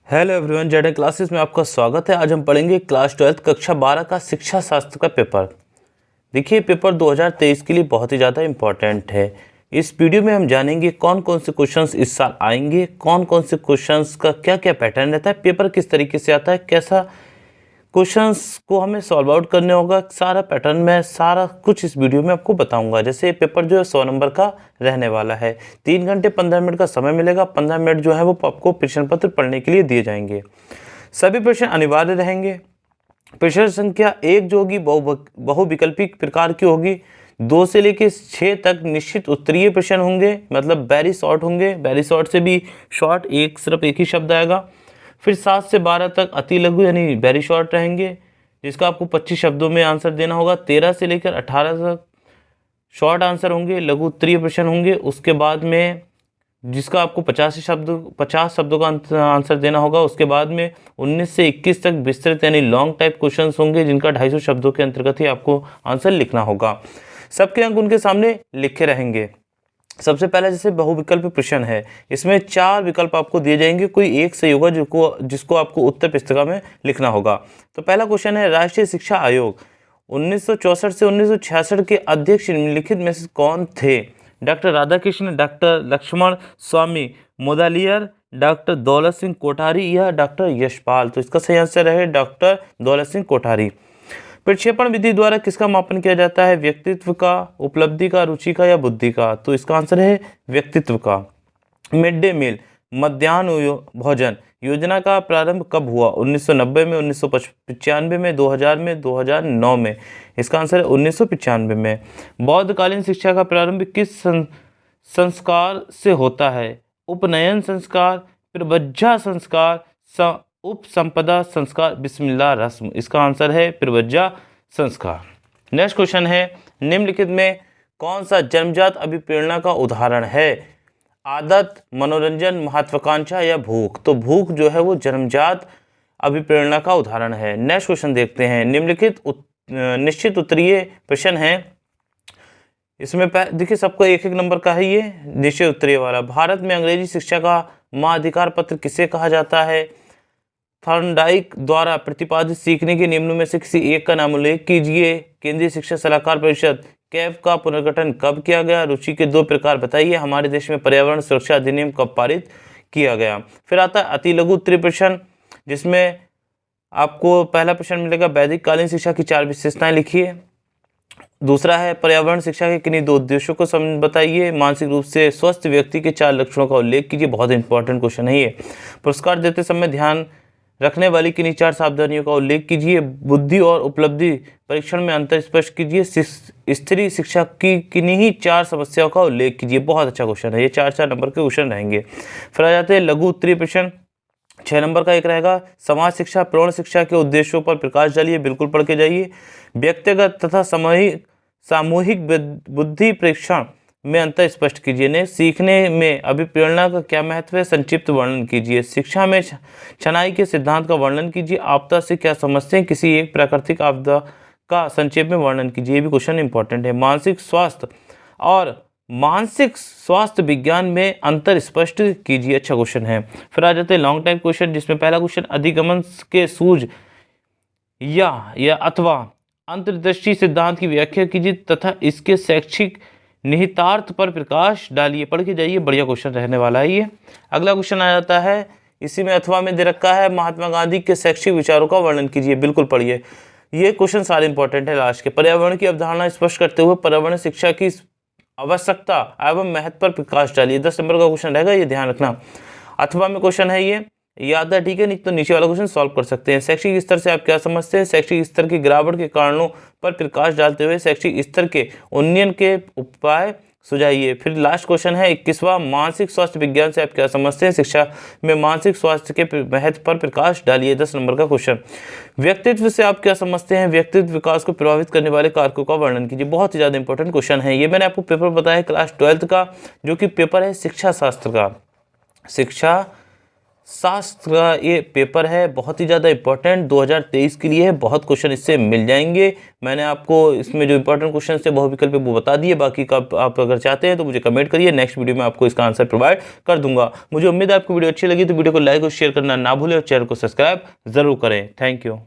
Hello everyone, Z classes में आपका स्वागत है। आज हम पढ़ेंगे क्लास 12 कक्षा 12 का शिक्षा शास्त्र का पेपर। देखिए, पेपर 2023 के लिए बहुत ही ज़्यादा इम्पोर्टेंट है। इस वीडियो में हम जानेंगे कौन कौन से क्वेश्चंस इस साल आएंगे, कौन कौन से क्वेश्चंस का क्या क्या पैटर्न रहता है, पेपर किस तरीके से आता है, कैसा क्वेश्चंस को हमें सॉल्व आउट करने होगा, सारा पैटर्न में सारा कुछ इस वीडियो में आपको बताऊंगा। जैसे पेपर जो है 100 नंबर का रहने वाला है। 3 घंटे 15 मिनट का समय मिलेगा। 15 मिनट जो है वो आपको प्रश्न पत्र पढ़ने के लिए दिए जाएंगे। सभी प्रश्न अनिवार्य रहेंगे। प्रश्न संख्या 1 जो होगी बहुविकल्पिक प्रकार की होगी। 2 से लेकर 6 तक निश्चित उत्तरीय प्रश्न होंगे, मतलब वेरी शॉर्ट होंगे। वेरी शॉर्ट से भी शॉर्ट, सिर्फ एक ही शब्द आएगा। फिर 7 से 12 तक अति लघु यानी वेरी शॉर्ट रहेंगे, जिसका आपको 25 शब्दों में आंसर देना होगा। 13 से लेकर 18 तक शॉर्ट आंसर होंगे, लघु उत्तरीय प्रश्न होंगे। उसके बाद में जिसका आपको 50 शब्दों का आंसर देना होगा। उसके बाद में 19 से 21 तक विस्तृत यानी लॉन्ग टाइप क्वेश्चंस होंगे, जिनका 250 शब्दों के अंतर्गत ही आपको आंसर लिखना होगा। सबके अंक उनके सामने लिखे रहेंगे। सबसे पहले जैसे बहुविकल्प प्रश्न है, इसमें 4 विकल्प आपको दिए जाएंगे, कोई एक सही होगा जिसको आपको उत्तर पुस्तिका में लिखना होगा। तो पहला क्वेश्चन है, राष्ट्रीय शिक्षा आयोग 1964 से 1966 के अध्यक्ष निम्नलिखित में से कौन थे? डॉक्टर राधाकृष्ण, डॉक्टर लक्ष्मण स्वामी मुदलियार, डॉक्टर दौलत सिंह कोठारी या डॉक्टर यशपाल। तो इसका सही आंसर है डॉक्टर दौलत सिंह कोठारी। प्रक्षेपण विधि द्वारा किसका मापन किया जाता है? व्यक्तित्व का, उपलब्धि का, रुचि का या बुद्धि का? तो इसका आंसर है व्यक्तित्व का। मिड डे मील मध्याह्न भोजन योजना का प्रारंभ कब हुआ? 1990 में, 1995 में, 2000 में, 2009 में? इसका आंसर है 1995 में। बौद्धकालीन शिक्षा का प्रारंभ किस संस्कार से होता है? उपनयन संस्कार, प्रवज्जा संस्कार, उपसंपदा संस्कार, बिस्मिल्लाह रस्म? इसका आंसर है प्रवज्जा संस्कार। नेक्स्ट क्वेश्चन है, निम्नलिखित में कौन सा जन्मजात अभिप्रेरणा का उदाहरण है? आदत, मनोरंजन, महत्वाकांक्षा या भूख? तो भूख जो है वो जन्मजात अभिप्रेरणा का उदाहरण है। नेक्स्ट क्वेश्चन देखते हैं, निम्नलिखित निश्चित उत्तरीय प्रश्न है। इसमें देखिए सबको 1-1 नंबर का है ये निश्चित उत्तरीय वाला। भारत में अंग्रेजी शिक्षा का महाधिकार पत्र किसे कहा जाता है? थॉर्नडाइक द्वारा प्रतिपादित सीखने के नियमों में से किसी एक का नाम उल्लेख कीजिए। केंद्रीय शिक्षा सलाहकार परिषद कैफ का पुनर्गठन कब किया गया? रुचि के 2 प्रकार बताइए। हमारे देश में पर्यावरण सुरक्षा अधिनियम कब पारित किया गया? फिर आता है अति लघु उत्तरीय प्रश्न, जिसमें आपको पहला प्रश्न मिलेगा, वैदिक कालीन शिक्षा की 4 विशेषताएं लिखिए। दूसरा है, पर्यावरण शिक्षा के किन्हीं 2 उद्देश्यों को बताइए। मानसिक रूप से स्वस्थ व्यक्ति के 4 लक्षणों का उल्लेख कीजिए। बहुत इंपॉर्टेंट क्वेश्चन है ये। पुरस्कार देते समय ध्यान रखने वाली किन्हीं 4 सावधानियों का उल्लेख कीजिए। बुद्धि और उपलब्धि परीक्षण में अंतर स्पष्ट कीजिए। स्त्री शिक्षा की किन्हीं 4 समस्याओं का उल्लेख कीजिए। बहुत अच्छा क्वेश्चन है ये, 4-4 नंबर के क्वेश्चन रहेंगे। फिर आ जाते हैं लघु उत्तरीय प्रश्न, 6 नंबर का एक रहेगा, समाज शिक्षा प्रौढ़ शिक्षा के उद्देश्यों पर प्रकाश डालिए। बिल्कुल पढ़ के जाइए। व्यक्तिगत तथा सामूहिक बुद्धि परीक्षण में अंतर स्पष्ट कीजिए। ने सीखने में अभिप्रेरणा का क्या महत्व है? संक्षिप्त वर्णन कीजिए। शिक्षा में छनाई के सिद्धांत का वर्णन कीजिए। आपदा से क्या समझते हैं? किसी एक प्राकृतिक आपदा का संक्षेप में वर्णन कीजिए। ये भी क्वेश्चन इंपॉर्टेंट है। मानसिक स्वास्थ्य और मानसिक स्वास्थ्य विज्ञान में अंतर स्पष्ट कीजिए। अच्छा क्वेश्चन है। फिर आ जाते हैं लॉन्ग टाइप क्वेश्चन, जिसमें पहला क्वेश्चन, अधिगमन के सूझ या अथवा अंतर्दृष्टि सिद्धांत की व्याख्या कीजिए तथा इसके शैक्षिक निहितार्थ पर प्रकाश डालिए। पढ़ के जाइए, बढ़िया क्वेश्चन रहने वाला है ये। अगला क्वेश्चन आ जाता है, इसी में अथवा में दे रखा है, महात्मा गांधी के शैक्षिक विचारों का वर्णन कीजिए। बिल्कुल पढ़िए, ये क्वेश्चन सारे इंपॉर्टेंट है लास्ट के। पर्यावरण की अवधारणा स्पष्ट करते हुए पर्यावरण शिक्षा की आवश्यकता एवं महत्व पर प्रकाश डालिए। 10 नंबर का क्वेश्चन रहेगा, ये ध्यान रखना। अथवा में क्वेश्चन है ये, याद है, ठीक है, नहीं तो नीचे वाला क्वेश्चन सॉल्व कर सकते हैं। शैक्षिक स्तर से आप क्या समझते हैं? शैक्षिक स्तर की गिरावट के कारणों पर प्रकाश डालते हुए शैक्षिक स्तर के उन्नयन के उपाय सुझाइए। फिर लास्ट क्वेश्चन है 21वां, मानसिक स्वास्थ्य विज्ञान से आप क्या समझते हैं? शिक्षा में मानसिक स्वास्थ्य के महत्व पर प्रकाश डालिए। 10 नंबर का क्वेश्चन। व्यक्तित्व से आप क्या समझते हैं? व्यक्तित्व विकास को प्रभावित करने वाले कारकों का वर्णन कीजिए। बहुत ही ज़्यादा इंपॉर्टेंट क्वेश्चन है ये। मैंने आपको पेपर बताया क्लास 12 का, जो कि पेपर है शिक्षा शास्त्र का। शिक्षा शास्त्र का ये पेपर है, बहुत ही ज़्यादा इंपॉर्टेंट 2023 के लिए है। बहुत क्वेश्चन इससे मिल जाएंगे। मैंने आपको इसमें जो इंपॉर्टेंट क्वेश्चन थे बहुविकल्प वो बता दिए। बाकी का आप अगर चाहते हैं तो मुझे कमेंट करिए, नेक्स्ट वीडियो में आपको इसका आंसर प्रोवाइड कर दूंगा। मुझे उम्मीद है आपको वीडियो अच्छी लगी तो वीडियो को लाइक और शेयर करना ना भूलें और चैनल को सब्सक्राइब जरूर करें। Thank you.